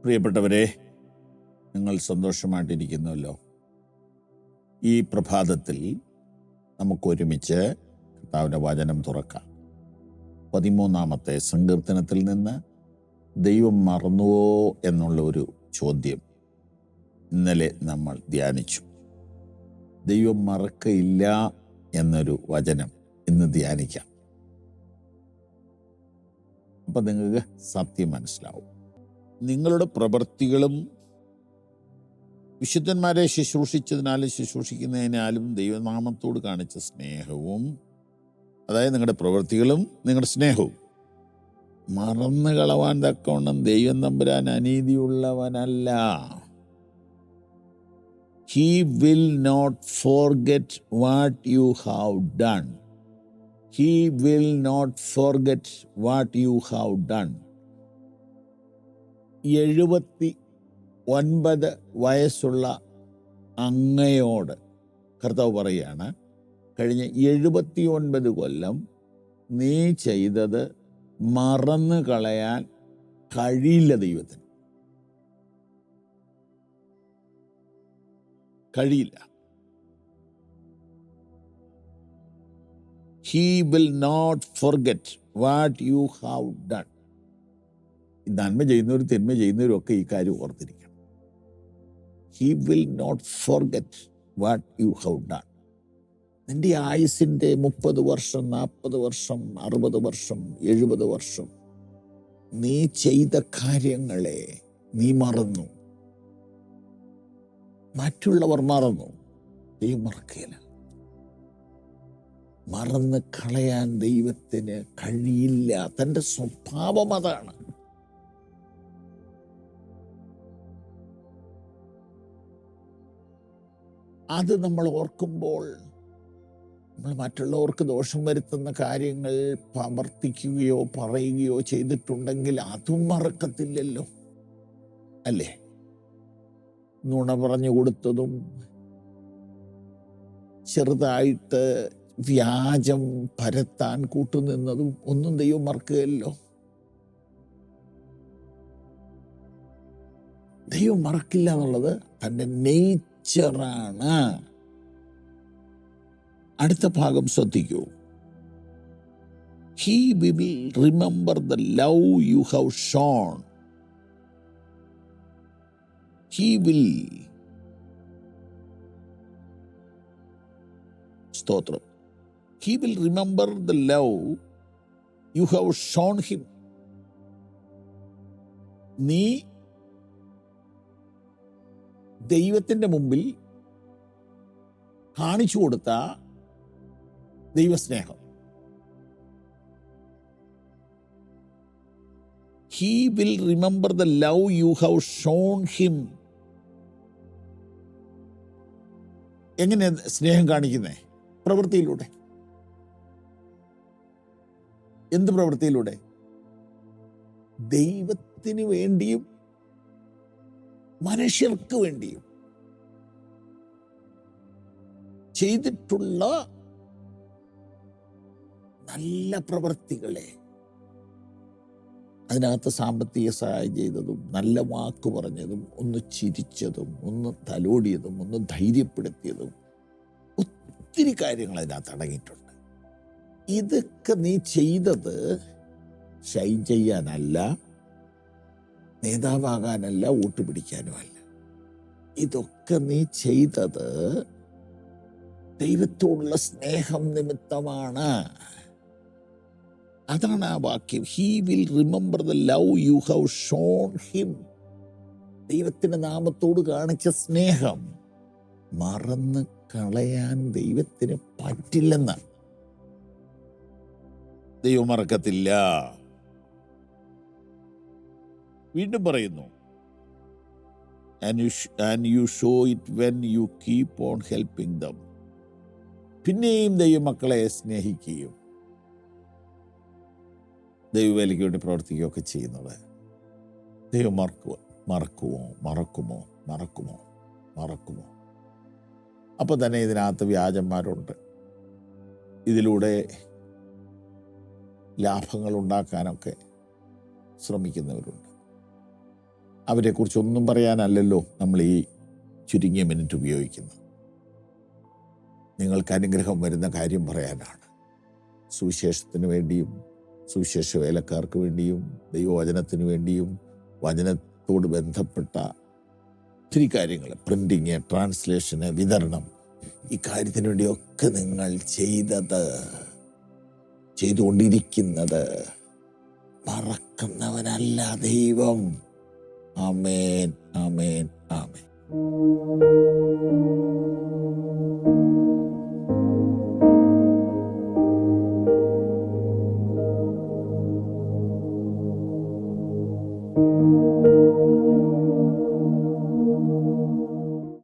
പ്രിയപ്പെട്ടവരെ, നിങ്ങൾ സന്തോഷമായിട്ടിരിക്കുന്നുവല്ലോ. ഈ പ്രഭാതത്തിൽ നമുക്കൊരുമിച്ച് കർത്താവിൻ്റെ വചനം തുറക്കാം. 13-ാമത്തെ സങ്കീർത്തനത്തിൽ നിന്ന് ദൈവം മറന്നുവോ എന്നുള്ള ഒരു ചോദ്യം ഇന്നലെ നമ്മൾ ധ്യാനിച്ചു. ദൈവം മറക്കയില്ല എന്നൊരു വചനം ഇന്ന് ധ്യാനിക്കാം. അപ്പം നിങ്ങൾക്ക് സത്യം മനസ്സിലാവും. നിങ്ങളുടെ പ്രവൃത്തികളും വിശുദ്ധന്മാരെ ശുശ്രൂഷിച്ചതിനാലും ശുശ്രൂഷിക്കുന്നതിനാലും ദൈവനാമത്തോട് കാണിച്ച സ്നേഹവും, അതായത് നിങ്ങളുടെ പ്രവൃത്തികളും നിങ്ങളുടെ സ്നേഹവും മറന്നു കളവാൻ തക്കവണ്ണം ദൈവം തമ്പുരാൻ അനീതിയുള്ളവനല്ല. He will not forget what you have done. He will not forget what you have done. 79 വയസ്സുള്ള അങ്ങയോട് കർത്താവ് പറയുകയാണ്, കഴിഞ്ഞ 79 കൊല്ലം നീ ചെയ്തത് മറന്നു കളയാൻ കഴിയില്ല. ദൈവത്തിന് കഴിയില്ല. He will not forget what you have done. നന്മ ചെയ്യുന്നവരും തിന്മ ചെയ്യുന്നവരും ഒക്കെ ഈ കാര്യം ഓർത്തിരിക്കണം. He will not forget what you have done. നിന്റെ ആയുസിൻ്റെ 30 വർഷം, 40 വർഷം, 60 വർഷം, 70 വർഷം നീ ചെയ്ത കാര്യങ്ങളെ നീ മറന്നു. മറ്റുള്ളവർ മറന്നു, ദൈവം മറക്കുകയില്ല. മറന്ന് കളയാൻ ദൈവത്തിന് കഴിയില്ല. തൻ്റെ സ്വഭാവം അതാണ്. അത് നമ്മൾ ഓർക്കുമ്പോൾ നമ്മൾ മറ്റുള്ളവർക്ക് ദോഷം വരുത്തുന്ന കാര്യങ്ങൾ പ്രവർത്തിക്കുകയോ പറയുകയോ ചെയ്തിട്ടുണ്ടെങ്കിൽ അതും മറക്കത്തില്ലല്ലോ, അല്ലേ? നുണ പറഞ്ഞു കൊടുത്തതും ചെറുതായിട്ട് വ്യാജം പരത്താൻ കൂട്ടുനിന്നതും ഒന്നും ദൈവം മറക്കുകയല്ലോ. ദൈവം മറക്കില്ല എന്നുള്ളത് തൻ്റെ നേച്ചറാണ്. അടുത്ത ഭാഗം ശ്രദ്ധിക്കൂ. He will remember the love you have shown. He will. സ്തോത്രം. He will remember the love you have shown him. നീ ദൈവത്തിൻ്റെ മുമ്പിൽ കാണിച്ചു കൊടുത്ത ദൈവസ്നേഹം. He will remember the love you have shown him. എങ്ങനെ സ്നേഹം കാണിക്കുന്നേ? പ്രവൃത്തിയിലൂടെ. എന്ത് പ്രവൃത്തിയിലൂടെ? ദൈവത്തിന് വേണ്ടിയും മനുഷ്യർക്ക് വേണ്ടിയും ചെയ്തിട്ടുള്ള നല്ല പ്രവൃത്തികളെ, അതിനകത്ത് സാമ്പത്തിക സഹായം ചെയ്തതും, നല്ല വാക്ക് പറഞ്ഞതും, ഒന്ന് ചിരിച്ചതും, ഒന്ന് തലോടിയതും, ഒന്ന് ധൈര്യപ്പെടുത്തിയതും, ഒത്തിരി കാര്യങ്ങൾ അതിനകത്ത് അടങ്ങിയിട്ടുണ്ട്. ഇതൊക്കെ നീ ചെയ്തത് ഷൈൻ ചെയ്യാനല്ല, നേതാവാകാനല്ല, വോട്ട് പിടിക്കാനുമല്ല. ഇതൊക്കെ നീ ചെയ്തത് ദൈവത്തോടുള്ള സ്നേഹം നിമിത്തമാണ്. അതാണ് ആ വാക്യം. He will remember the love you have shown him. ദൈവത്തിൻ്റെ നാമത്തോട് കാണിച്ച സ്നേഹം മറന്ന് കളയാൻ ദൈവത്തിന് പറ്റില്ലെന്ന്. ദൈവം മറക്കത്തില്ല. വീണ്ടും പറയുന്നു, and you show it when you keep on helping them. പിന്നെയും ദൈവമക്കളെ സ്നേഹിക്കുകയും ദൈവവേലയ്ക്ക് വേണ്ടി പ്രവർത്തിക്കുകയൊക്കെ ചെയ്യുന്നത് ദൈവം മറക്കുമോ? അപ്പോൾ തന്നെ ഇതിനകത്ത് വ്യാജന്മാരുണ്ട്. ഇതിലൂടെ ലാഭങ്ങൾ ഉണ്ടാക്കാനൊക്കെ ശ്രമിക്കുന്നവരുണ്ട്. അവരെക്കുറിച്ചൊന്നും പറയാനല്ലല്ലോ നമ്മൾ ഈ ചുരുങ്ങിയ മിനിറ്റ് ഉപയോഗിക്കുന്നത്. നിങ്ങൾക്ക് അനുഗ്രഹം വരുന്ന കാര്യം പറയാനാണ്. സുവിശേഷത്തിന് വേണ്ടിയും സുവിശേഷ വേലക്കാർക്ക് വേണ്ടിയും ദൈവവചനത്തിന് വേണ്ടിയും വചനത്തോട് ബന്ധപ്പെട്ട ഒത്തിരി കാര്യങ്ങൾ, പ്രിൻറ്റിങ്, ട്രാൻസ്ലേഷന്, വിതരണം, ഈ കാര്യത്തിന് വേണ്ടിയൊക്കെ നിങ്ങൾ ചെയ്തുകൊണ്ടിരിക്കുന്നത് മറക്കുന്നവനല്ല ദൈവം. ആമേൻ, ആമേൻ, ആമേൻ.